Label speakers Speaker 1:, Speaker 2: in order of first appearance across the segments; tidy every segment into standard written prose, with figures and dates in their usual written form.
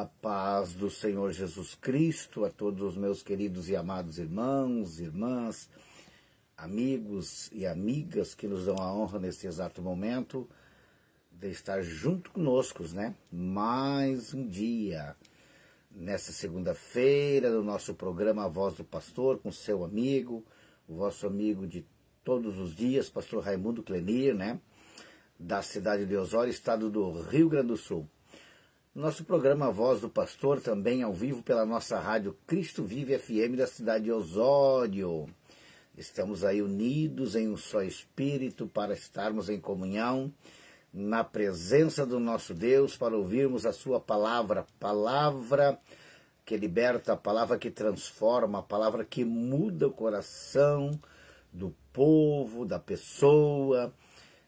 Speaker 1: A paz do Senhor Jesus Cristo a todos os meus queridos e amados irmãos, irmãs, amigos e amigas que nos dão a honra nesse exato momento de estar junto conosco, né? Mais um dia, nessa segunda-feira, do nosso programa A Voz do Pastor, com seu amigo, o vosso amigo de todos os dias, pastor Raimundo Clenir, né? Da cidade de Osório, estado do Rio Grande do Sul. Nosso programa A Voz do Pastor, também ao vivo pela nossa rádio Cristo Vive FM da cidade de Osório. Estamos aí unidos em um só Espírito para estarmos em comunhão, na presença do nosso Deus, para ouvirmos a sua palavra, palavra que liberta, a palavra que transforma, a palavra que muda o coração do povo, da pessoa,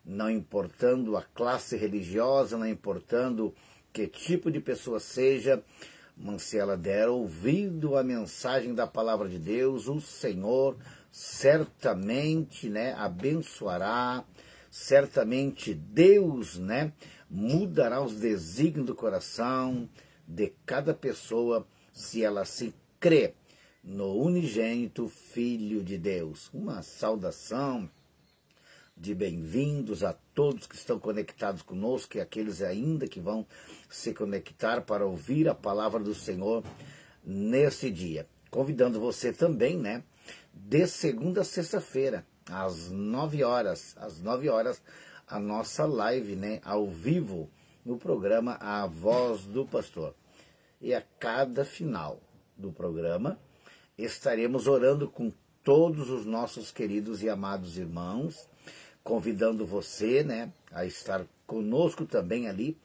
Speaker 1: não importando a classe religiosa, não importando que tipo de pessoa seja, mas se ela der ouvido à mensagem da palavra de Deus, o Senhor certamente, né, abençoará, certamente Deus, né, mudará os desígnios do coração de cada pessoa, se ela se crê no unigênito Filho de Deus. Uma saudação de bem-vindos a todos que estão conectados conosco e aqueles ainda que vão se conectar para ouvir a palavra do Senhor nesse dia. Convidando você também, né, de segunda a sexta-feira, às 9 horas, a nossa live, né, ao vivo, no programa A Voz do Pastor. E a cada final do programa, estaremos orando com todos os nossos queridos e amados irmãos, convidando você, né, a estar conosco também ali,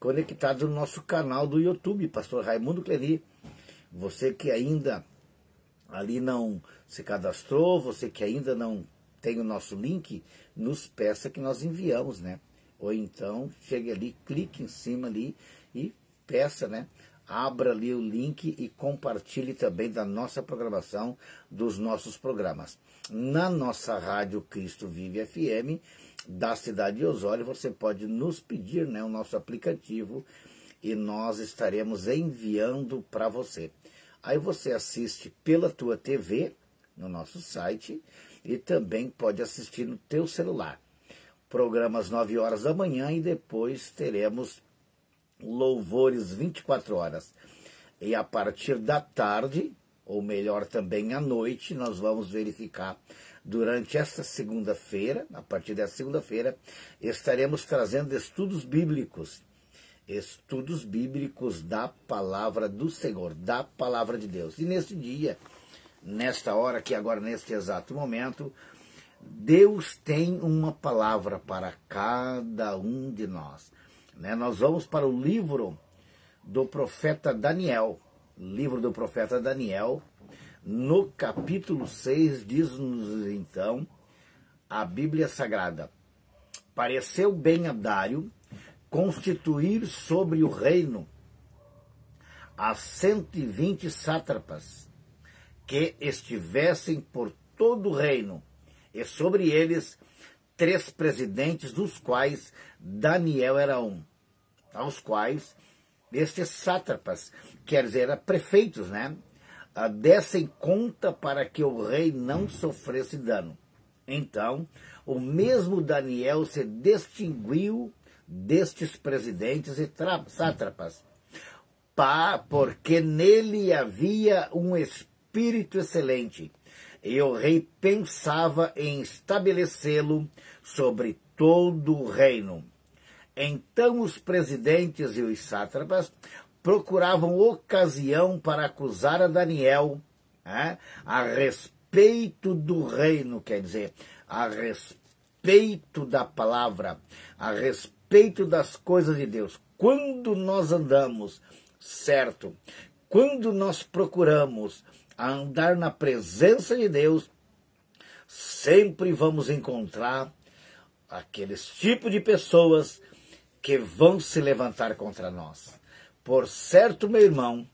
Speaker 1: conectado no nosso canal do YouTube, Pastor Raimundo Clenir. Você que ainda ali não se cadastrou, você que ainda não tem o nosso link, nos peça que nós enviamos, né? Ou então, chegue ali, clique em cima ali e peça, né? Abra ali o link e compartilhe também da nossa programação, dos nossos programas. Na nossa rádio Cristo Vive FM, da cidade de Osório, você pode nos pedir, né, o nosso aplicativo e nós estaremos enviando para você. Aí você assiste pela tua TV, no nosso site, e também pode assistir no teu celular. Programa às 9 horas da manhã e depois teremos louvores 24 horas. E a partir da tarde, ou melhor também à noite, nós vamos verificar durante esta segunda-feira, a partir dessa segunda-feira, estaremos trazendo estudos bíblicos da palavra do Senhor, da palavra de Deus. E nesse dia, nesta hora aqui agora, neste exato momento, Deus tem uma palavra para cada um de nós. Nós vamos para o livro do profeta Daniel. Livro do profeta Daniel, no capítulo 6, diz-nos então a Bíblia Sagrada: pareceu bem a Dário constituir sobre o reino as 120 sátrapas que estivessem por todo o reino, e sobre eles 3 presidentes, dos quais Daniel era um, aos quais estes sátrapas, quer dizer, prefeitos, né, dessem conta para que o rei não sofresse dano. Então, o mesmo Daniel se distinguiu destes presidentes e sátrapas, porque nele havia um espírito excelente, e o rei pensava em estabelecê-lo sobre todo o reino. Então os presidentes e os sátrapas procuravam ocasião para acusar a Daniel, a respeito do reino, quer dizer, a respeito da palavra, a respeito das coisas de Deus. Quando nós andamos certo, quando nós procuramos andar na presença de Deus, sempre vamos encontrar aqueles tipos de pessoas que vão se levantar contra nós. Por certo, meu irmão,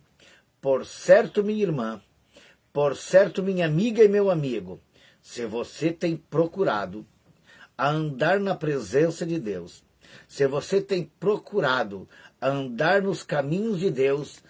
Speaker 1: por certo, minha irmã, por certo, minha amiga e meu amigo, se você tem procurado andar na presença de Deus, se você tem procurado andar nos caminhos de Deus,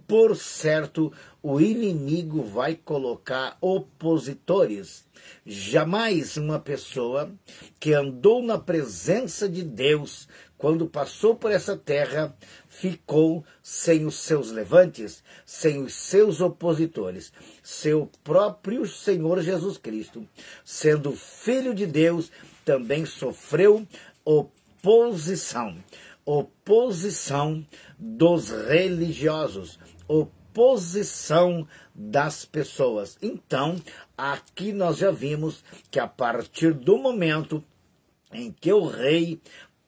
Speaker 1: por certo, o inimigo vai colocar opositores. Jamais uma pessoa que andou na presença de Deus, quando passou por essa terra, ficou sem os seus levantes, sem os seus opositores. Seu próprio Senhor Jesus Cristo, sendo Filho de Deus, também sofreu oposição. Oposição dos religiosos, oposição das pessoas. Então, aqui nós já vimos que a partir do momento em que o rei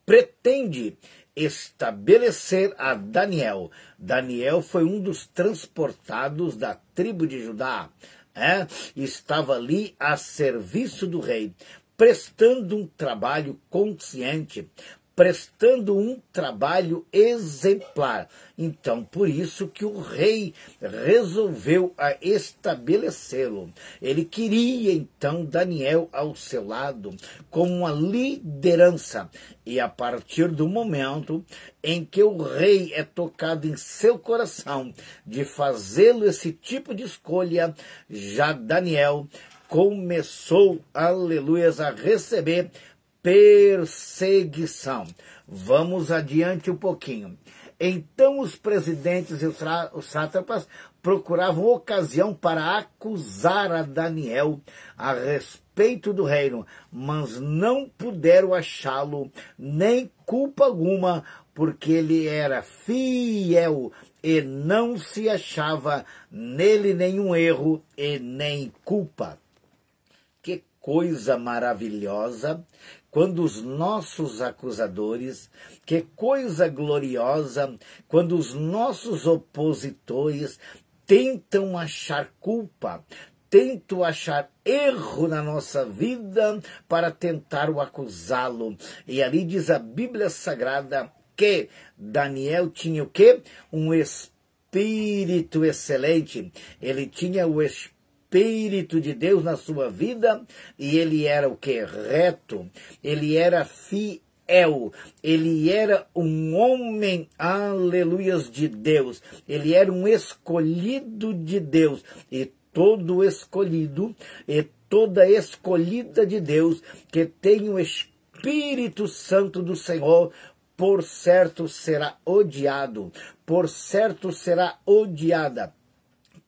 Speaker 1: pretende estabelecer a Daniel. Daniel foi um dos transportados da tribo de Judá. Estava ali a serviço do rei, prestando um trabalho consciente, prestando um trabalho exemplar. Então, por isso que o rei resolveu estabelecê-lo. Ele queria, então, Daniel ao seu lado, como uma liderança. E a partir do momento em que o rei é tocado em seu coração de fazê-lo esse tipo de escolha, já Daniel começou, aleluias, a receber perseguição. Vamos adiante um pouquinho. Então os presidentes e os sátrapas procuravam ocasião para acusar a Daniel a respeito do reino, mas não puderam achá-lo nem culpa alguma, porque ele era fiel e não se achava nele nenhum erro e nem culpa. Que coisa maravilhosa quando os nossos acusadores, que coisa gloriosa quando os nossos opositores tentam achar culpa, tentam achar erro na nossa vida para tentar o acusá-lo. E ali diz a Bíblia Sagrada que Daniel tinha o quê? Um espírito excelente. Ele tinha o Espírito de Deus na sua vida, e ele era o que? Reto, ele era fiel, ele era um homem, aleluias, de Deus, ele era um escolhido de Deus, e todo escolhido, e toda escolhida de Deus, que tem o Espírito Santo do Senhor, por certo será odiado, por certo será odiada,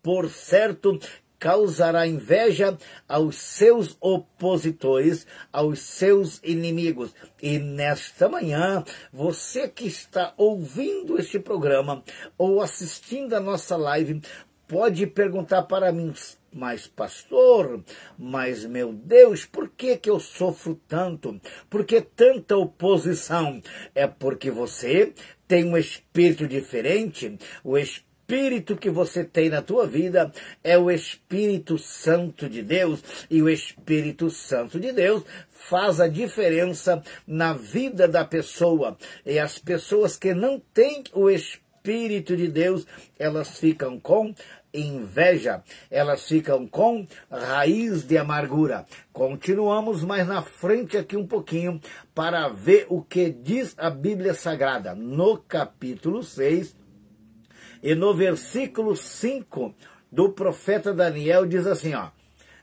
Speaker 1: por certo causará inveja aos seus opositores, aos seus inimigos. E nesta manhã, você que está ouvindo este programa ou assistindo a nossa live, pode perguntar para mim: mas pastor, mas meu Deus, por que eu sofro tanto? Por que tanta oposição? É porque você tem um espírito diferente, o Espírito que você tem na tua vida é o Espírito Santo de Deus, e o Espírito Santo de Deus faz a diferença na vida da pessoa. E as pessoas que não têm o Espírito de Deus, elas ficam com inveja, elas ficam com raiz de amargura. Continuamos mais na frente aqui um pouquinho para ver o que diz a Bíblia Sagrada. No capítulo 6, e no versículo 5 do profeta Daniel diz assim, ó: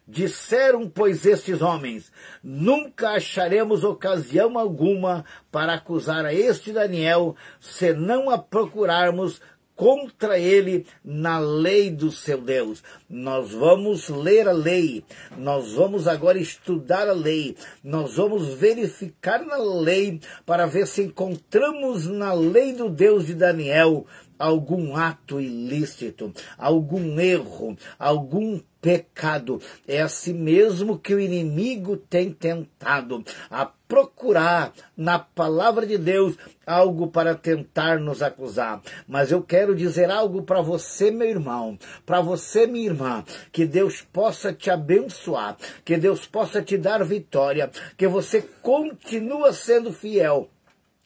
Speaker 1: disseram, pois, estes homens: nunca acharemos ocasião alguma para acusar a este Daniel, senão a procurarmos contra ele na lei do seu Deus. Nós vamos ler a lei, nós vamos agora estudar a lei, nós vamos verificar na lei para ver se encontramos na lei do Deus de Daniel algum ato ilícito, algum erro, algum pecado. É assim mesmo que o inimigo tem tentado, a procurar na palavra de Deus algo para tentar nos acusar. Mas eu quero dizer algo para você, meu irmão, para você, minha irmã, que Deus possa te abençoar, que Deus possa te dar vitória, que você continua sendo fiel,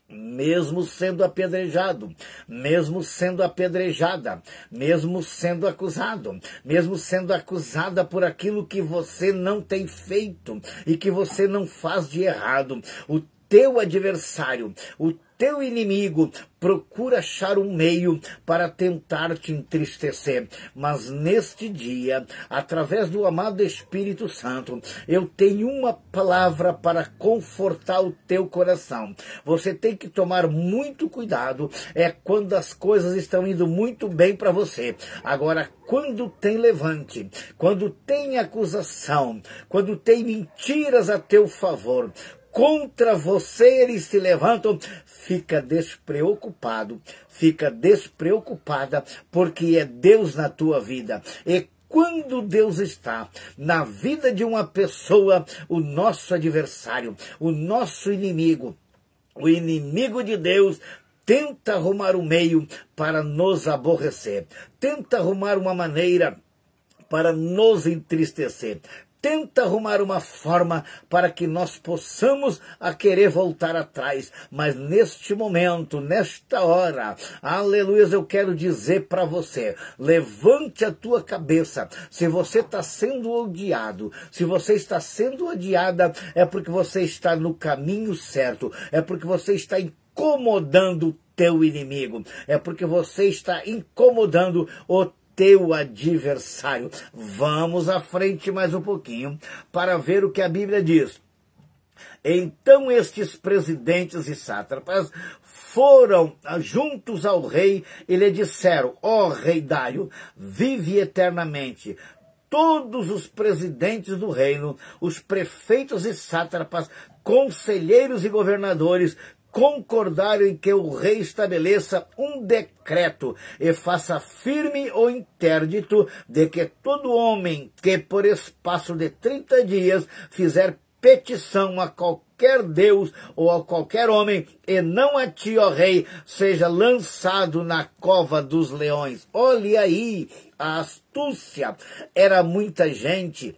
Speaker 1: mesmo sendo apedrejado, mesmo sendo apedrejada, mesmo sendo acusado, mesmo sendo acusada por aquilo que você não tem feito e que você não faz de errado. O teu adversário, o teu inimigo, procura achar um meio para tentar te entristecer. Mas neste dia, através do amado Espírito Santo, eu tenho uma palavra para confortar o teu coração. Você tem que tomar muito cuidado, quando as coisas estão indo muito bem para você. Agora, quando tem levante, quando tem acusação, quando tem mentiras a teu favor, contra você eles se levantam, fica despreocupado, fica despreocupada, porque é Deus na tua vida. E quando Deus está na vida de uma pessoa, o nosso adversário, o nosso inimigo, o inimigo de Deus, tenta arrumar um meio para nos aborrecer, tenta arrumar uma maneira para nos entristecer, tenta arrumar uma forma para que nós possamos a querer voltar atrás. Mas neste momento, nesta hora, aleluia, eu quero dizer para você, levante a tua cabeça. Se você está sendo odiado, se você está sendo odiada, é porque você está no caminho certo, é porque você está incomodando o teu inimigo, é porque você está incomodando o teu adversário. Vamos à frente mais um pouquinho para ver o que a Bíblia diz. Então estes presidentes e sátrapas foram juntos ao rei e lhe disseram: ó rei Dário, vive eternamente. Todos os presidentes do reino, os prefeitos e sátrapas, conselheiros e governadores, concordaram em que o rei estabeleça um decreto e faça firme o interdito de que todo homem que por espaço de 30 dias fizer petição a qualquer Deus ou a qualquer homem, e não a ti, ó rei, seja lançado na cova dos leões. Olha aí a astúcia, era muita gente.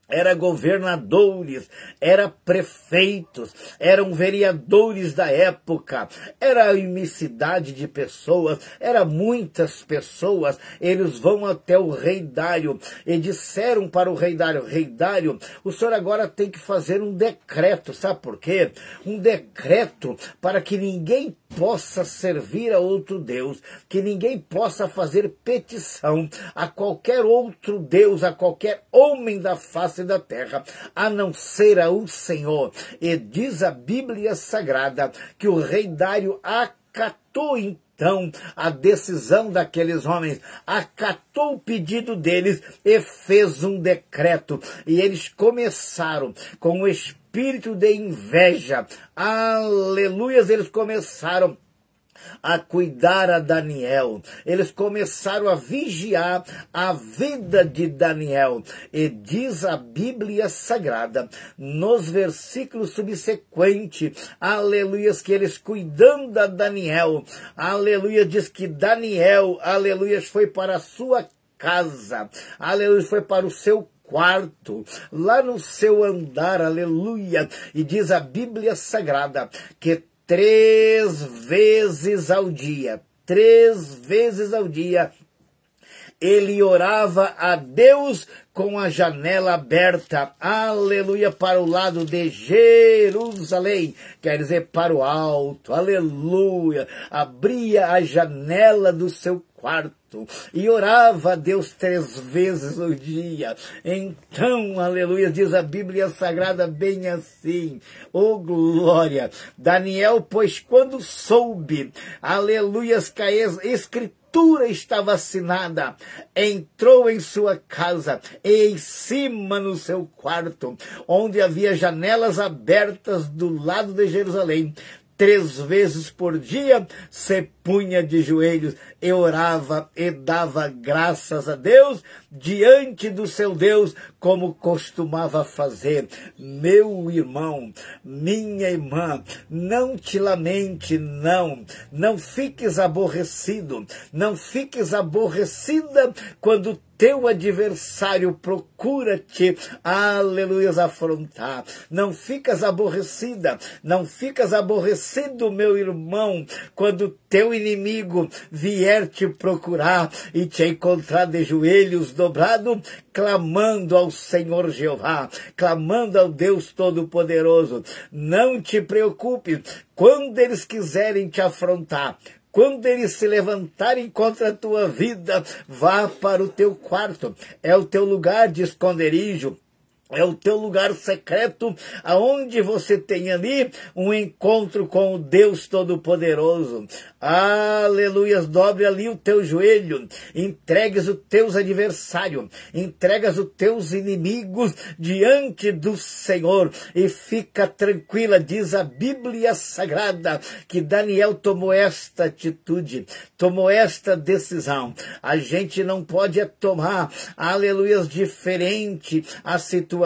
Speaker 1: Era governadores, era prefeitos, eram vereadores da época, era a imensidade de pessoas, era muitas pessoas. Eles vão até o rei Dário e disseram para o rei Dário: rei Dário, o senhor agora tem que fazer um decreto, sabe por quê? Um decreto para que ninguém possa servir a outro Deus, que ninguém possa fazer petição a qualquer outro Deus, a qualquer homem da face da terra, a não ser ao Senhor. E diz a Bíblia Sagrada que o rei Dário acatou então a decisão daqueles homens, acatou o pedido deles e fez um decreto. E eles começaram com o espírito de inveja, aleluias, eles começaram a cuidar a Daniel, eles começaram a vigiar a vida de Daniel. E diz a Bíblia Sagrada, nos versículos subsequentes, aleluias, que eles cuidando a Daniel, aleluia, diz que Daniel, aleluias, foi para a sua casa, aleluia, foi para o seu quarto, lá no seu andar, aleluia, e diz a Bíblia Sagrada que 3 vezes ao dia, ele orava a Deus com a janela aberta, aleluia, para o lado de Jerusalém, quer dizer, para o alto, aleluia, abria a janela do seu quarto e orava a Deus 3 vezes ao dia. Então, aleluia, diz a Bíblia Sagrada bem assim, oh glória, Daniel, pois quando soube, aleluias, que a escritura estava assinada, entrou em sua casa e em cima no seu quarto, onde havia janelas abertas do lado de Jerusalém, 3 vezes por dia se punha de joelhos e orava e dava graças a Deus diante do seu Deus, como costumava fazer. Meu irmão, minha irmã, não te lamente, não fiques aborrecido, não fiques aborrecida quando teu adversário procura te, aleluia, afrontar. Não ficas aborrecida, não ficas aborrecido, meu irmão, quando teu inimigo vier te procurar e te encontrar de joelhos dobrados, clamando ao Senhor Jeová, clamando ao Deus Todo-Poderoso. Não te preocupe, quando eles quiserem te afrontar, quando eles se levantarem contra a tua vida, vá para o teu quarto. É o teu lugar de esconderijo. É o teu lugar secreto, aonde você tem ali um encontro com o Deus Todo-Poderoso. Aleluias, dobre ali o teu joelho, entregues os teus adversários, entregas os teus inimigos diante do Senhor e fica tranquila. Diz a Bíblia Sagrada que Daniel tomou esta atitude, tomou esta decisão. A gente não pode tomar, aleluias, diferente a situação.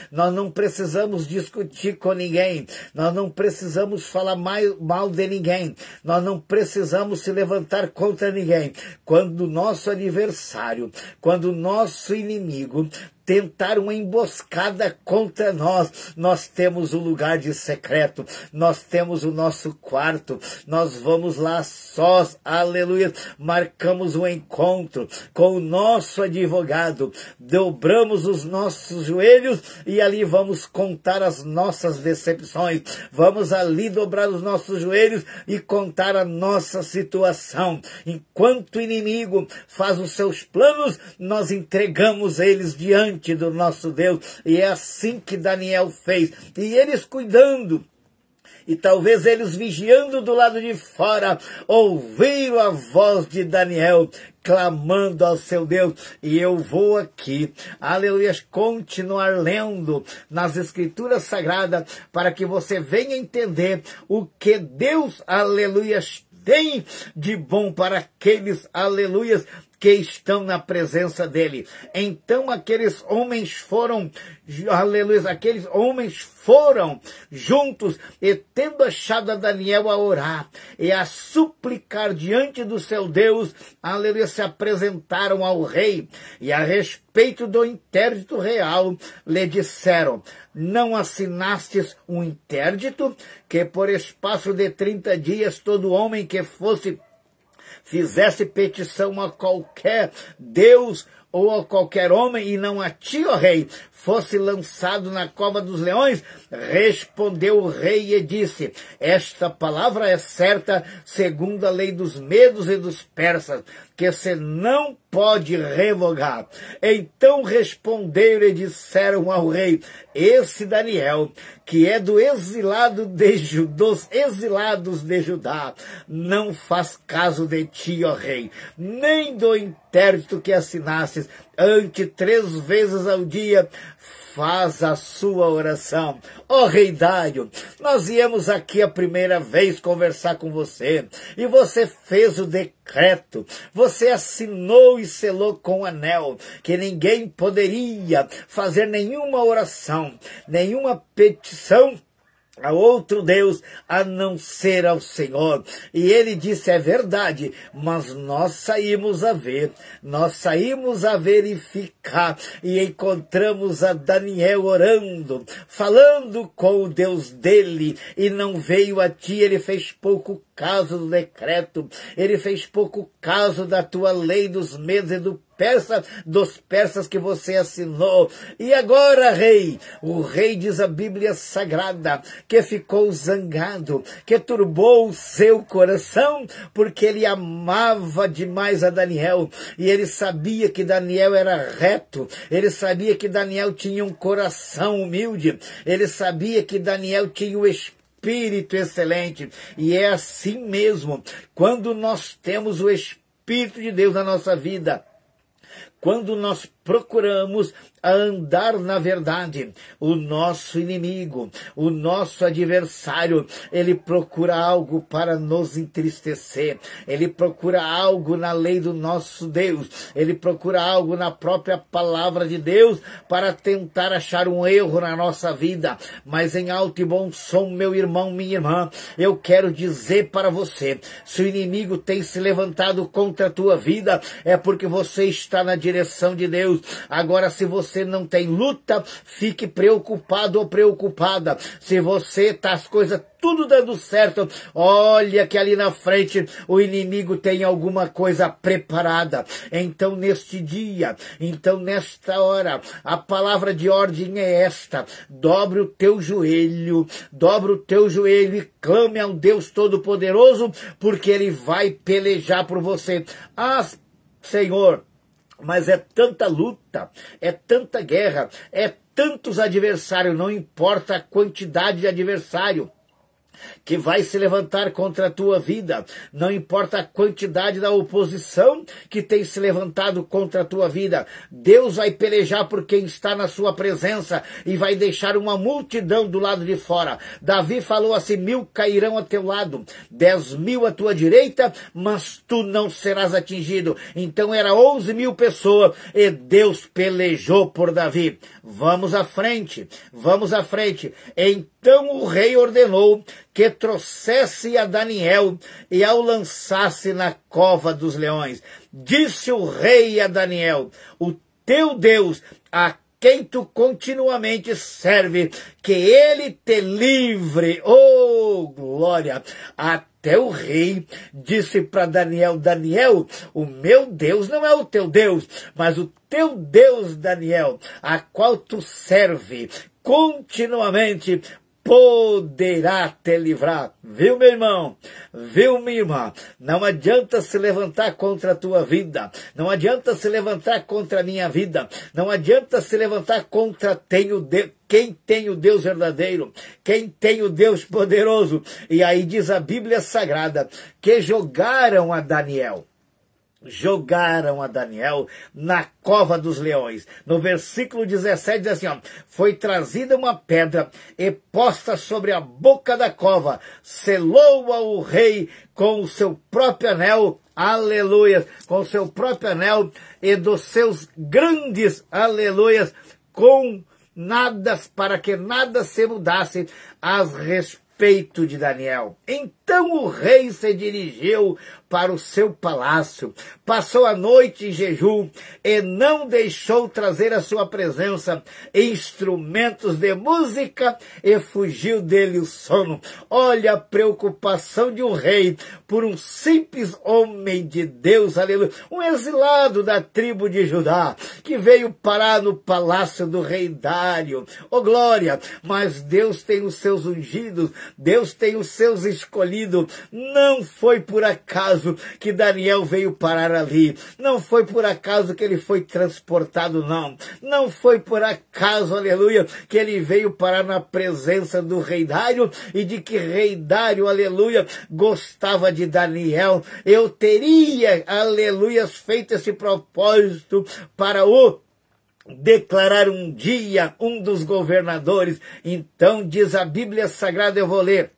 Speaker 1: Nós não precisamos discutir com ninguém, nós não precisamos falar mal de ninguém, nós não precisamos se levantar contra ninguém. Quando o nosso adversário, quando o nosso inimigo tentar uma emboscada contra nós, nós temos o lugar de secreto, nós temos o nosso quarto, nós vamos lá sós, aleluia, marcamos um encontro com o nosso advogado, dobramos os nossos joelhos e ali vamos contar as nossas decepções, vamos ali dobrar os nossos joelhos e contar a nossa situação. Enquanto o inimigo faz os seus planos, nós entregamos eles diante do nosso Deus, e é assim que Daniel fez, e eles cuidando, e talvez eles vigiando do lado de fora, ouviram a voz de Daniel, clamando ao seu Deus. E eu vou aqui, aleluia, continuar lendo nas Escrituras Sagradas, para que você venha entender o que Deus, aleluia, tem de bom para aqueles, aleluias, que estão na presença dele. Então aqueles homens foram, aleluia, aqueles homens foram juntos e tendo achado a Daniel a orar e a suplicar diante do seu Deus, aleluia, se apresentaram ao rei e a respeito do interdito real lhe disseram: não assinastes um interdito que por espaço de 30 dias todo homem que fizesse petição a qualquer Deus ou a qualquer homem, e não a ti, ó rei, fosse lançado na cova dos leões? Respondeu o rei e disse: esta palavra é certa segundo a lei dos medos e dos persas, que se não pode revogar. Então responderam e disseram ao rei: esse Daniel, que é dos exilados de Judá, não faz caso de ti, ó rei, nem do interdito que assinasses, ante 3 vezes ao dia faz a sua oração. Ó rei Dário, nós viemos aqui a primeira vez conversar com você, e você fez o decreto, você assinou e selou com anel, que ninguém poderia fazer nenhuma oração, nenhuma petição a outro Deus, a não ser ao Senhor. E ele disse: é verdade, mas nós saímos a ver, nós saímos a verificar, e encontramos a Daniel orando, falando com o Deus dele, e não veio a ti. Ele fez pouco caso do decreto, ele fez pouco caso da tua lei dos medos e dos persas que você assinou. E agora, rei, o rei, diz a Bíblia Sagrada, que ficou zangado, que turbou o seu coração, porque ele amava demais a Daniel, e ele sabia que Daniel era reto, ele sabia que Daniel tinha um coração humilde, ele sabia que Daniel tinha o Espírito excelente. E é assim mesmo, quando nós temos o Espírito de Deus na nossa vida, quando nós procuramos andar na verdade, o nosso inimigo, o nosso adversário, ele procura algo para nos entristecer, ele procura algo na lei do nosso Deus, ele procura algo na própria palavra de Deus para tentar achar um erro na nossa vida. Mas em alto e bom som, meu irmão, minha irmã, eu quero dizer para você: se o inimigo tem se levantado contra a tua vida, é porque você está na direção de Deus. Agora, se você não tem luta, fique preocupado ou preocupada. Se você tá as coisas tudo dando certo, olha que ali na frente o inimigo tem alguma coisa preparada. Então neste dia, então nesta hora, a palavra de ordem é esta: dobre o teu joelho e clame ao Deus Todo-Poderoso, porque Ele vai pelejar por você. Ah, Senhor, mas é tanta luta, é tanta guerra, é tantos adversários, não importa a quantidade de adversário que vai se levantar contra a tua vida, não importa a quantidade da oposição que tem se levantado contra a tua vida, Deus vai pelejar por quem está na sua presença e vai deixar uma multidão do lado de fora. Davi falou assim: 1000 cairão a teu lado, 10.000 à tua direita, mas tu não serás atingido. Então era 11.000 pessoas e Deus pelejou por Davi. Vamos à frente, vamos à frente. Então o rei ordenou que trouxesse a Daniel e ao lançasse na cova dos leões. Disse o rei a Daniel: o teu Deus, a quem tu continuamente serve, que ele te livre. Oh, glória! Até o rei disse para Daniel: Daniel, o meu Deus não é o teu Deus, mas o teu Deus, Daniel, a qual tu serve continuamente, poderá te livrar. Viu, meu irmão? Viu, minha irmã? Não adianta se levantar contra a tua vida. Não adianta se levantar contra a minha vida. Não adianta se levantar contra quem tem o Deus verdadeiro, quem tem o Deus poderoso. E aí diz a Bíblia Sagrada que jogaram a Daniel na cova dos leões. No versículo 17 diz assim, ó: foi trazida uma pedra e posta sobre a boca da cova, selou-a o rei com o seu próprio anel, aleluia, com o seu próprio anel e dos seus grandes, aleluias, com nada, para que nada se mudasse a respeito de Daniel. Então o rei se dirigiu para o seu palácio, passou a noite em jejum e não deixou trazer à sua presença instrumentos de música e fugiu dele o sono. Olha a preocupação de um rei por um simples homem de Deus, aleluia, um exilado da tribo de Judá, que veio parar no palácio do rei Dário. Oh glória! Mas Deus tem os seus ungidos, Deus tem os seus escolhidos. Não foi por acaso que Daniel veio parar ali. Não foi por acaso que ele foi transportado, não. Não foi por acaso, aleluia, que ele veio parar na presença do rei Dário e de que rei Dário, aleluia, gostava de Daniel. Eu teria, aleluia, feito esse propósito para o declarar um dia um dos governadores. Então diz a Bíblia Sagrada, eu vou ler: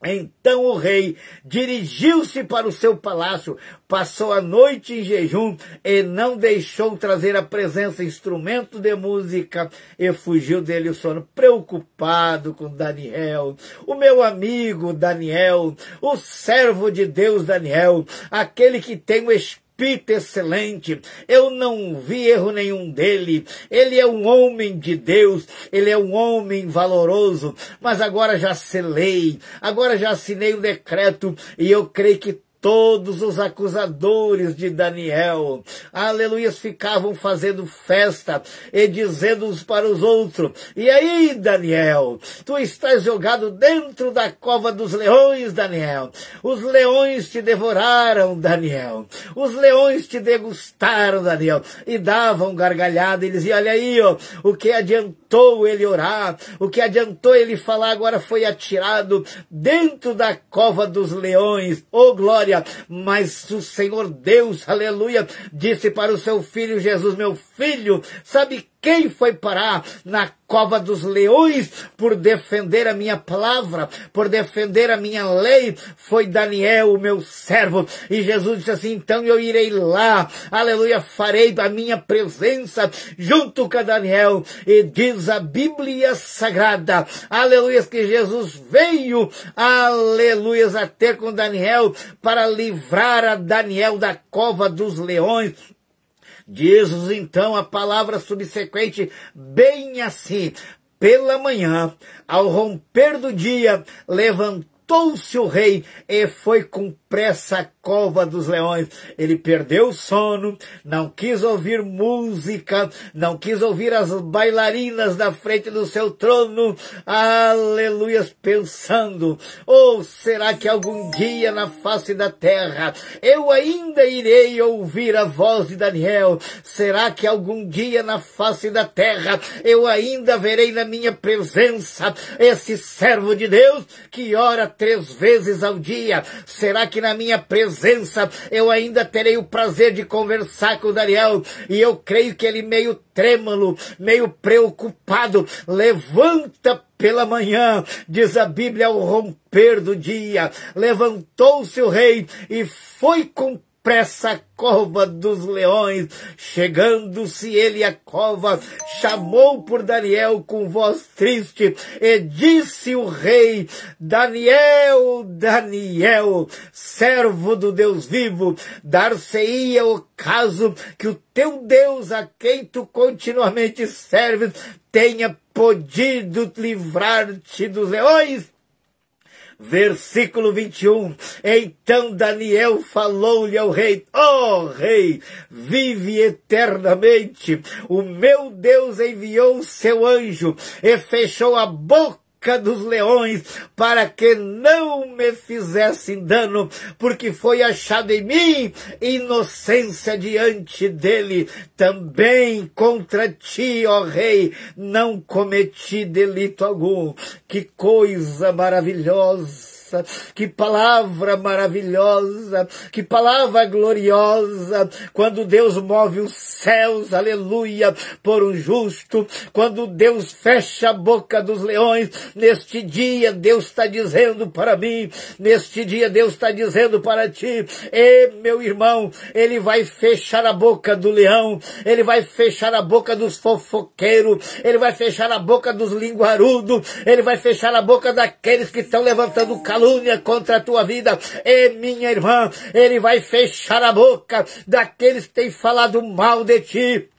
Speaker 1: então o rei dirigiu-se para o seu palácio, passou a noite em jejum e não deixou trazer à presença instrumento de música e fugiu dele o sono. Preocupado com Daniel, o meu amigo Daniel, o servo de Deus Daniel, aquele que tem o Espírito excelente, eu não vi erro nenhum dele. Ele é um homem de Deus, ele é um homem valoroso, mas agora já selei, agora já assinei o decreto e eu creio que todos os acusadores de Daniel, aleluia, ficavam fazendo festa e dizendo uns para os outros: e aí, Daniel, tu estás jogado dentro da cova dos leões, Daniel. Os leões te devoraram, Daniel. Os leões te degustaram, Daniel. E davam gargalhada e diziam: olha aí, ó, o que adiantou ele orar, o que adiantou ele falar, agora foi atirado dentro da cova dos leões. Oh, glória! Mas o Senhor Deus, aleluia, disse para o seu filho Jesus: meu filho, sabe quem foi parar na cova dos leões por defender a minha palavra, por defender a minha lei? Foi Daniel, o meu servo. E Jesus disse assim: então eu irei lá, aleluia, farei a minha presença junto com Daniel. E diz a Bíblia Sagrada, aleluia, que Jesus veio, aleluia, a ter com Daniel para livrar a Daniel da cova dos leões. Diz então a palavra subsequente, bem assim: pela manhã, ao romper do dia, levantou-se o rei e foi com pressa à cova dos leões. Ele perdeu o sono, não quis ouvir música, não quis ouvir as bailarinas na frente do seu trono, aleluias, pensando, será que algum dia na face da terra eu ainda irei ouvir a voz de Daniel? Será que algum dia na face da terra eu ainda verei na minha presença esse servo de Deus que ora 3 vezes ao dia? Será que na minha presença eu ainda terei o prazer de conversar com Daniel? E eu creio que ele, meio trêmulo, meio preocupado, levanta pela manhã, diz a Bíblia, ao romper do dia, levantou-se o rei e foi com pressa à cova dos leões. Chegando-se ele à cova, chamou por Daniel com voz triste e disse o rei: Daniel, Daniel, servo do Deus vivo, dar-se-ia o caso que o teu Deus, a quem tu continuamente serves, tenha podido livrar-te dos leões? Versículo 21, então Daniel falou-lhe ao rei: rei, vive eternamente, o meu Deus enviou o seu anjo e fechou a boca dos leões para que não me fizessem dano, porque foi achado em mim inocência diante dele. Também contra ti, ó rei, não cometi delito algum. Que coisa maravilhosa! Que palavra maravilhosa, que palavra gloriosa, quando Deus move os céus, aleluia, por um justo, quando Deus fecha a boca dos leões. Neste dia Deus está dizendo para mim, neste dia Deus está dizendo para ti: meu irmão, Ele vai fechar a boca do leão, Ele vai fechar a boca dos fofoqueiros, Ele vai fechar a boca dos linguarudos, Ele vai fechar a boca daqueles que estão levantando calúnia contra a tua vida. Minha irmã, Ele vai fechar a boca daqueles que têm falado mal de ti,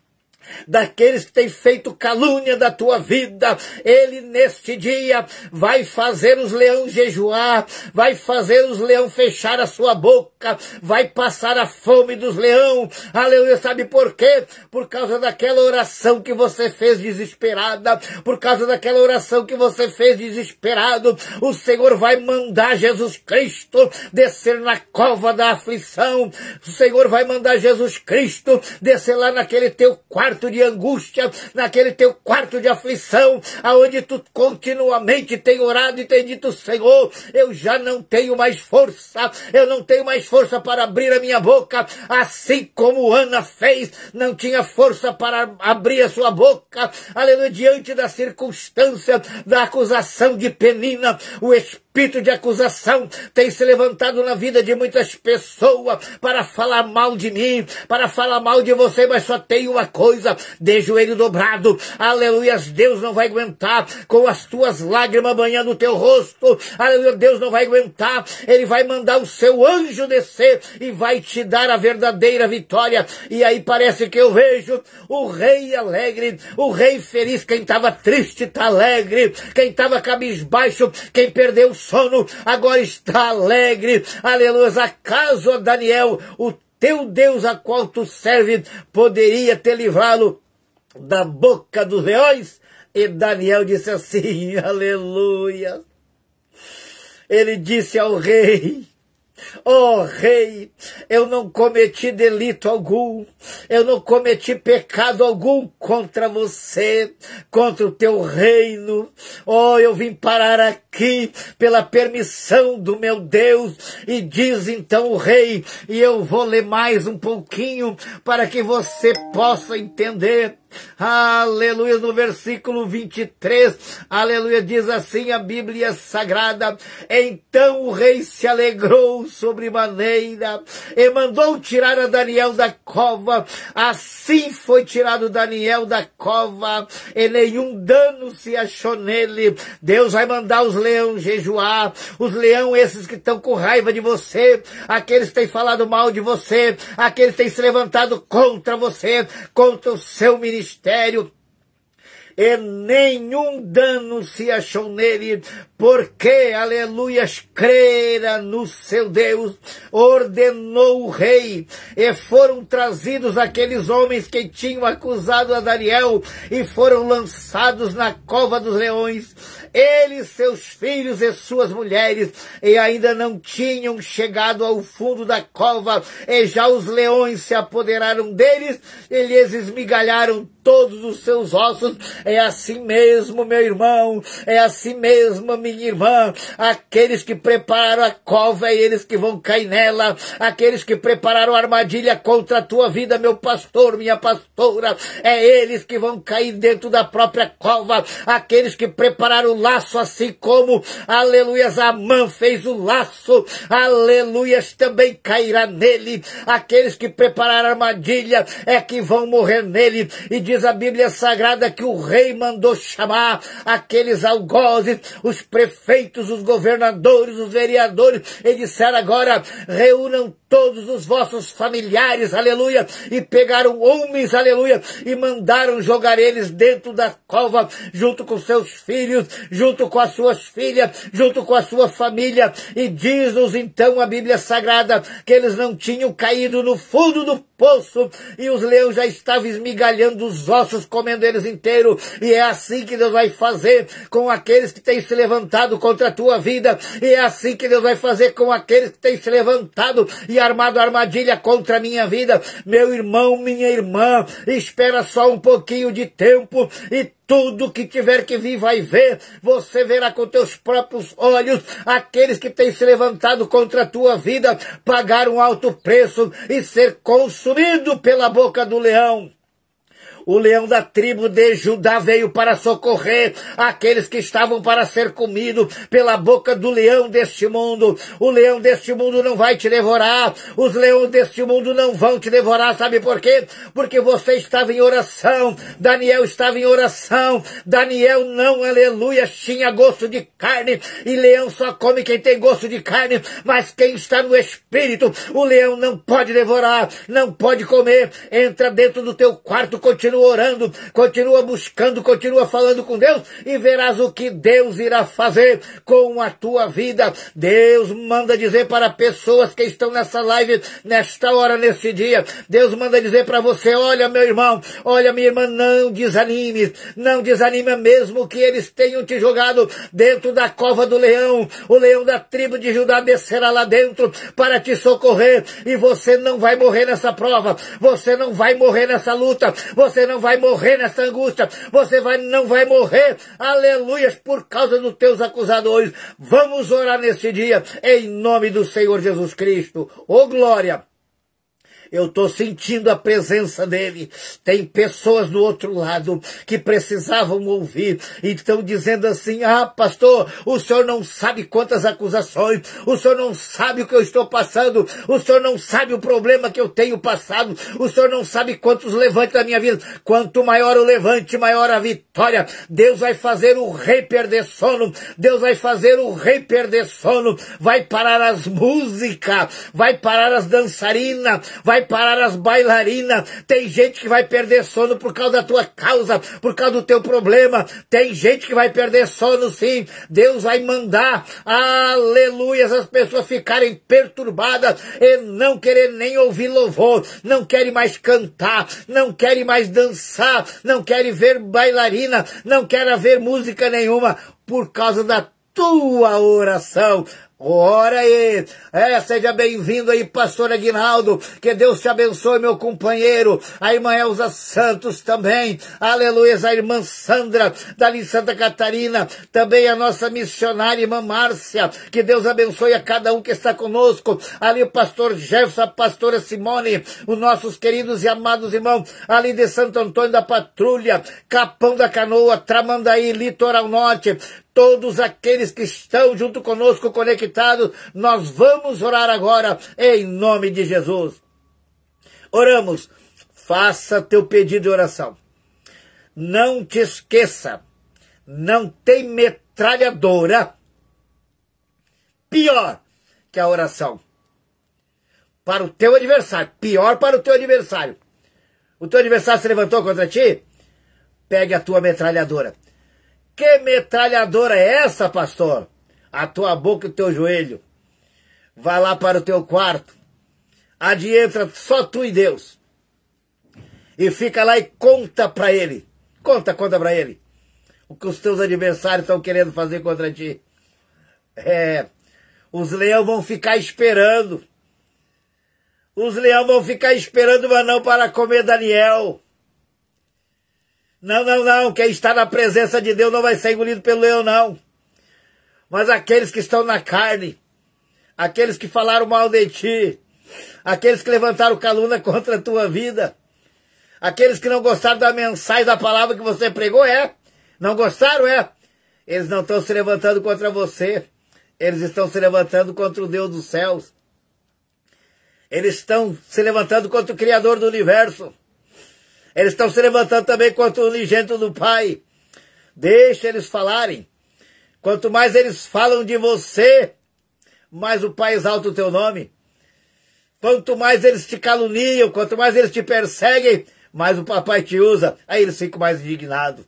Speaker 1: daqueles que têm feito calúnia da tua vida. Ele neste dia vai fazer os leões jejuar, vai fazer os leões fechar a sua boca, vai passar a fome dos leões, aleluia. Sabe por quê? Por causa daquela oração que você fez desesperada, por causa daquela oração que você fez desesperado. O Senhor vai mandar Jesus Cristo descer na cova da aflição, o Senhor vai mandar Jesus Cristo descer lá naquele teu quarto de angústia, naquele teu quarto de aflição, aonde tu continuamente tem orado e tem dito: Senhor, eu já não tenho mais força, eu não tenho mais força para abrir a minha boca, assim como Ana fez, não tinha força para abrir a sua boca, aleluia, diante da circunstância da acusação de Penina. O espírito de acusação tem se levantado na vida de muitas pessoas para falar mal de mim, para falar mal de você, mas só tem uma coisa: de joelho dobrado, aleluia. Deus não vai aguentar com as tuas lágrimas banhando o teu rosto, aleluia. Deus não vai aguentar, Ele vai mandar o seu anjo descer e vai te dar a verdadeira vitória. E aí parece que eu vejo o rei alegre, o rei feliz. Quem estava triste está alegre, quem estava cabisbaixo, quem perdeu o sono, agora está alegre, aleluia. Acaso, ó Daniel, o teu Deus a qual tu serves poderia ter livrado da boca dos leões? E Daniel disse assim, aleluia. Ele disse ao rei: rei, eu não cometi delito algum, eu não cometi pecado algum contra você, contra o teu reino. Eu vim parar aqui pela permissão do meu Deus. E diz então o rei, e eu vou ler mais um pouquinho para que você possa entender. Aleluia, no versículo 23, aleluia, diz assim a Bíblia Sagrada: então o rei se alegrou sobremaneira e mandou tirar a Daniel da cova. Assim foi tirado Daniel da cova e nenhum dano se achou nele. Deus vai mandar os leões jejuar, os leões esses que estão com raiva de você, aqueles que têm falado mal de você, aqueles que têm se levantado contra você, contra o seu ministério, e nenhum dano se achou nele, porque, aleluias, crera no seu Deus. Ordenou o rei, e foram trazidos aqueles homens que tinham acusado a Daniel, e foram lançados na cova dos leões, ele, seus filhos e suas mulheres, e ainda não tinham chegado ao fundo da cova, e já os leões se apoderaram deles, e lhes esmigalharam todos os seus ossos. É assim mesmo, meu irmão, é assim mesmo, minha irmã. Aqueles que prepararam a cova, é eles que vão cair nela. Aqueles que prepararam a armadilha contra a tua vida, meu pastor, minha pastora, é eles que vão cair dentro da própria cova. Aqueles que prepararam o laço, assim como, aleluias, Amã fez o laço, aleluias, também cairá nele. Aqueles que prepararam a armadilha é que vão morrer nele. E diz a Bíblia Sagrada que o rei mandou chamar aqueles algozes, os prefeitos, os governadores, os vereadores, e disseram: agora reúnam todos os vossos familiares, aleluia, e pegaram homens, aleluia, e mandaram jogar eles dentro da cova, junto com seus filhos, junto com as suas filhas, junto com a sua família. E diz-nos então a Bíblia Sagrada que eles não tinham caído no fundo do poço, e os leões já estavam esmigalhando os ossos, comendo eles inteiros. E é assim que Deus vai fazer com aqueles que têm se levantado contra a tua vida, e é assim que Deus vai fazer com aqueles que têm se levantado e armado armadilha contra a minha vida. Meu irmão, minha irmã, espera só um pouquinho de tempo, e tudo que tiver que vir vai ver. Você verá com teus próprios olhos aqueles que têm se levantado contra a tua vida pagar um alto preço e ser consumido pela boca do leão. O leão da tribo de Judá veio para socorrer aqueles que estavam para ser comidos pela boca do leão deste mundo. O leão deste mundo não vai te devorar. Os leões deste mundo não vão te devorar. Sabe por quê? Porque você estava em oração. Daniel estava em oração. Daniel não, aleluia, tinha gosto de carne. E leão só come quem tem gosto de carne. Mas quem está no espírito, o leão não pode devorar, não pode comer. Entra dentro do teu quarto, continua orando, continua buscando, continua falando com Deus, e verás o que Deus irá fazer com a tua vida. Deus manda dizer para pessoas que estão nessa live, nesta hora, neste dia, Deus manda dizer para você: olha, meu irmão, olha, minha irmã, não desanime, não desanime mesmo que eles tenham te jogado dentro da cova do leão. O leão da tribo de Judá descerá lá dentro para te socorrer, e você não vai morrer nessa prova, você não vai morrer nessa luta, você não vai morrer nessa angústia, você não vai morrer, aleluias, por causa dos teus acusadores. Vamos orar nesse dia, em nome do Senhor Jesus Cristo. Ô glória! Eu estou sentindo a presença dele. Tem pessoas do outro lado que precisavam ouvir e estão dizendo assim: ah, pastor, o senhor não sabe quantas acusações, o senhor não sabe o que eu estou passando, o senhor não sabe o problema que eu tenho passado, o senhor não sabe quantos levantes da minha vida. Quanto maior o levante, maior a vitória. Deus vai fazer o rei perder sono, Deus vai fazer o rei perder sono, vai parar as músicas, vai parar as dançarinas, vai parar as bailarinas. Tem gente que vai perder sono por causa da tua causa, por causa do teu problema. Tem gente que vai perder sono, sim. Deus vai mandar, aleluia, as pessoas ficarem perturbadas e não querer nem ouvir louvor, não querem mais cantar, não querem mais dançar, não querem ver bailarina, não querem ver música nenhuma, por causa da tua oração. Ora aí, seja bem-vindo aí, pastor Aguinaldo, que Deus te abençoe, meu companheiro, a irmã Elza Santos também, aleluia, a irmã Sandra, dali Santa Catarina, também a nossa missionária, irmã Márcia, que Deus abençoe a cada um que está conosco, ali o pastor Jefferson, a pastora Simone, os nossos queridos e amados irmãos, ali de Santo Antônio da Patrulha, Capão da Canoa, Tramandaí, Litoral Norte, todos aqueles que estão junto conosco conectados, nós vamos orar agora em nome de Jesus. Oramos, faça teu pedido de oração. Não te esqueça, não tem metralhadora pior que a oração. Para o teu adversário, pior para o teu adversário. O teu adversário se levantou contra ti? Pegue a tua metralhadora. Que metralhadora é essa, pastor? A tua boca e o teu joelho. Vai lá para o teu quarto. Adianta só tu e Deus. E fica lá e conta para ele. Conta para ele. O que os teus adversários estão querendo fazer contra ti. Os leões vão ficar esperando. Os leões vão ficar esperando, mas não para comer Daniel. Não, quem está na presença de Deus não vai ser engolido pelo leão, não. Mas aqueles que estão na carne, aqueles que falaram mal de ti, aqueles que levantaram calúnia contra a tua vida, aqueles que não gostaram da mensagem, da palavra que você pregou, não gostaram, eles não estão se levantando contra você, eles estão se levantando contra o Deus dos céus, eles estão se levantando contra o Criador do universo. Eles estão se levantando também contra o unigênito do Pai. Deixa eles falarem. Quanto mais eles falam de você, mais o Pai exalta o teu nome. Quanto mais eles te caluniam, quanto mais eles te perseguem, mais o papai te usa. Aí eles ficam mais indignados.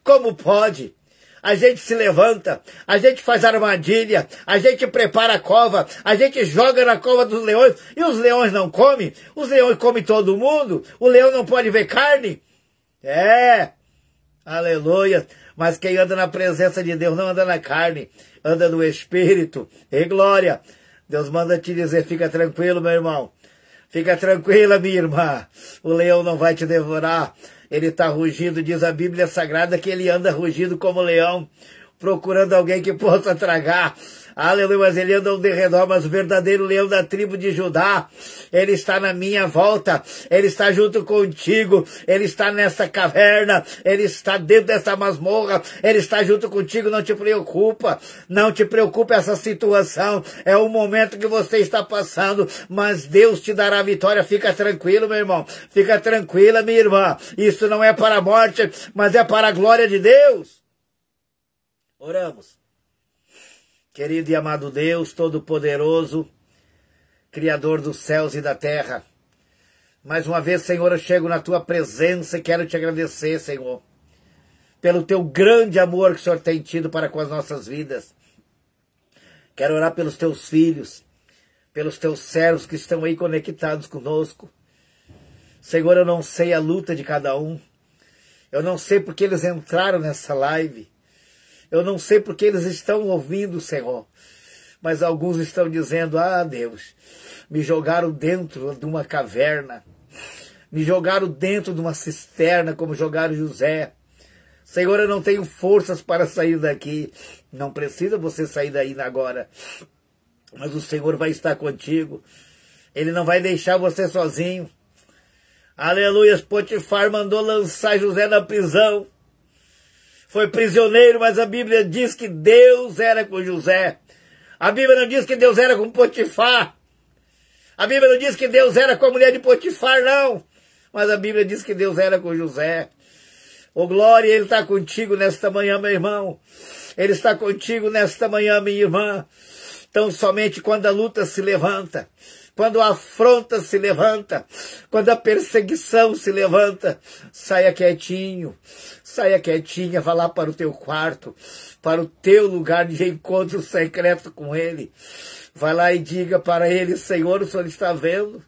Speaker 1: Como pode? A gente se levanta, a gente faz armadilha, a gente prepara a cova, a gente joga na cova dos leões, e os leões não comem, os leões comem todo mundo, o leão não pode ver carne. Aleluia, mas quem anda na presença de Deus não anda na carne, anda no Espírito, e glória. Deus manda te dizer, fica tranquilo, meu irmão, fica tranquila, minha irmã, o leão não vai te devorar. Ele está rugindo, diz a Bíblia Sagrada, que ele anda rugindo como leão, procurando alguém que possa tragar. Aleluia, mas ele anda ao derredor, mas o verdadeiro leão da tribo de Judá, ele está na minha volta, ele está junto contigo, ele está nessa caverna, ele está dentro dessa masmorra, ele está junto contigo, não te preocupa essa situação, é o momento que você está passando, mas Deus te dará a vitória, fica tranquilo, meu irmão, fica tranquila, minha irmã, isso não é para a morte, mas é para a glória de Deus. Oramos. Querido e amado Deus, Todo-Poderoso, Criador dos céus e da terra, mais uma vez, Senhor, eu chego na Tua presença e quero Te agradecer, Senhor, pelo Teu grande amor que o Senhor tem tido para com as nossas vidas. Quero orar pelos Teus filhos, pelos Teus servos que estão aí conectados conosco. Senhor, eu não sei a luta de cada um, eu não sei porque eles entraram nessa live, eu não sei porque eles estão ouvindo, Senhor, mas alguns estão dizendo, Deus, me jogaram dentro de uma caverna, me jogaram dentro de uma cisterna, como jogaram José. Senhor, eu não tenho forças para sair daqui. Não precisa você sair daí agora, mas o Senhor vai estar contigo. Ele não vai deixar você sozinho. Aleluia, Potifar mandou lançar José na prisão. Foi prisioneiro, mas a Bíblia diz que Deus era com José. A Bíblia não diz que Deus era com Potifar. A Bíblia não diz que Deus era com a mulher de Potifar, não. Mas a Bíblia diz que Deus era com José. Ô glória, Ele está contigo nesta manhã, meu irmão. Ele está contigo nesta manhã, minha irmã. Então somente quando a luta se levanta, quando a afronta se levanta, quando a perseguição se levanta, saia quietinho, saia quietinha, vá lá para o teu quarto, para o teu lugar de encontro secreto com Ele. Vai lá e diga para Ele, Senhor, o Senhor está vendo,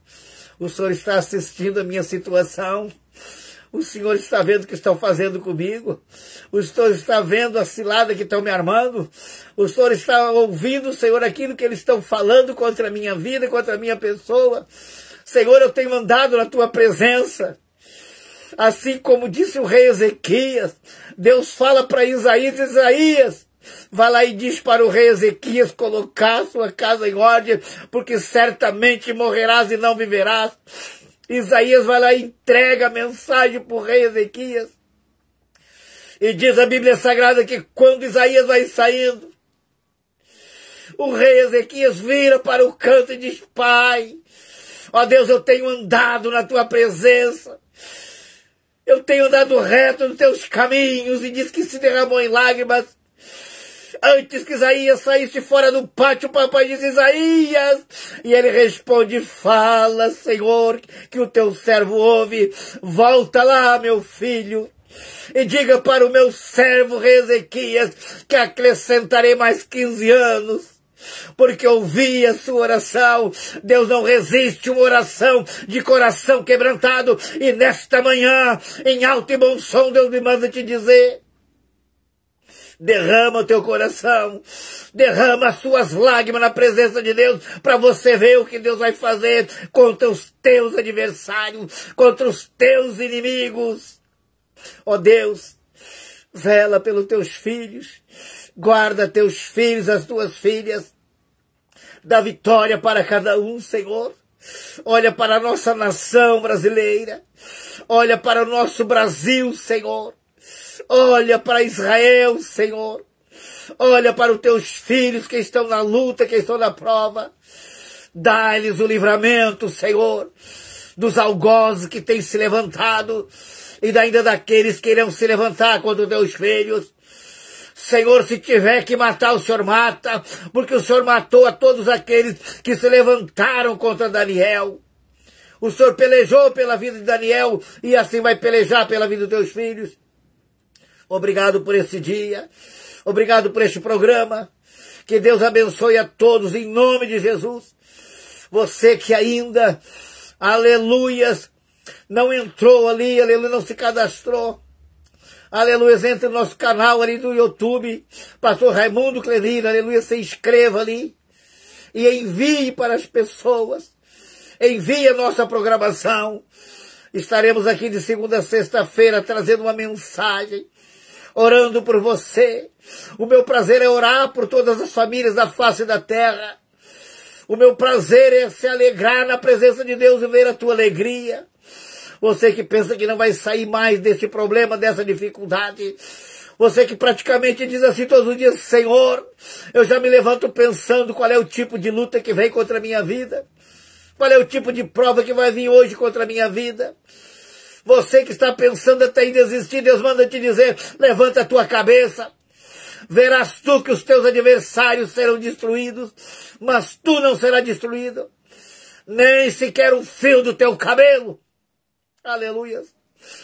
Speaker 1: o Senhor está assistindo a minha situação, O Senhor está vendo o que estão fazendo comigo. O Senhor está vendo a cilada que estão me armando. O Senhor está ouvindo, Senhor, aquilo que eles estão falando contra a minha vida, contra a minha pessoa. Senhor, eu tenho andado na tua presença. Assim como disse o rei Ezequias, Deus fala para Isaías, vai lá e diz para o rei Ezequias colocar sua casa em ordem, porque certamente morrerás e não viverás. Isaías vai lá e entrega a mensagem para o rei Ezequias. E diz a Bíblia Sagrada que quando Isaías vai saindo, o rei Ezequias vira para o canto e diz: Pai, ó Deus, eu tenho andado na tua presença. Eu tenho andado reto nos teus caminhos. E diz que se derramou em lágrimas. Antes que Isaías saísse fora do pátio, o papai diz: Isaías. E ele responde: fala, Senhor, que o teu servo ouve. Volta lá, meu filho, e diga para o meu servo rei Ezequias que acrescentarei mais 15 anos. Porque ouvi a sua oração. Deus não resiste uma oração de coração quebrantado. E nesta manhã, em alto e bom som, Deus me manda te dizer: derrama o teu coração, derrama as suas lágrimas na presença de Deus, para você ver o que Deus vai fazer contra os teus adversários, contra os teus inimigos. Ó Deus, vela pelos teus filhos, guarda teus filhos, as tuas filhas, dá vitória para cada um, Senhor. Olha para a nossa nação brasileira, olha para o nosso Brasil, Senhor. Olha para Israel, Senhor. Olha para os teus filhos que estão na luta, que estão na prova. Dá-lhes o livramento, Senhor, dos algozes que têm se levantado e ainda daqueles que irão se levantar contra os teus filhos. Senhor, se tiver que matar, o Senhor mata, porque o Senhor matou a todos aqueles que se levantaram contra Daniel. O Senhor pelejou pela vida de Daniel e assim vai pelejar pela vida dos teus filhos. Obrigado por esse dia, obrigado por este programa, que Deus abençoe a todos em nome de Jesus. Você que ainda, aleluias, não entrou ali, aleluia, não se cadastrou, aleluia, entre no nosso canal ali do YouTube, Pastor Raimundo Clenino, aleluia, se inscreva ali e envie para as pessoas, envie a nossa programação. Estaremos aqui de segunda a sexta-feira trazendo uma mensagem, orando por você. O meu prazer é orar por todas as famílias da face da terra. O meu prazer é se alegrar na presença de Deus e ver a tua alegria. Você que pensa que não vai sair mais deste problema, dessa dificuldade. Você que praticamente diz assim todos os dias: Senhor, eu já me levanto pensando qual é o tipo de luta que vem contra a minha vida. Qual é o tipo de prova que vai vir hoje contra a minha vida. Você que está pensando até em desistir, Deus manda te dizer: levanta a tua cabeça. Verás tu que os teus adversários serão destruídos, mas tu não serás destruído. Nem sequer um fio do teu cabelo, aleluia,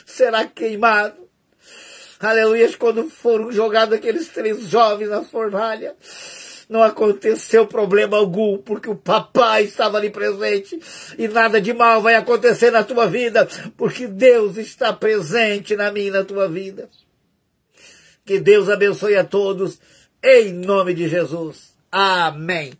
Speaker 1: será queimado. Aleluia, quando foram jogados aqueles 3 jovens na fornalha, não aconteceu problema algum, porque o papai estava ali presente, e nada de mal vai acontecer na tua vida, porque Deus está presente na minha e na tua vida. Que Deus abençoe a todos, em nome de Jesus. Amém.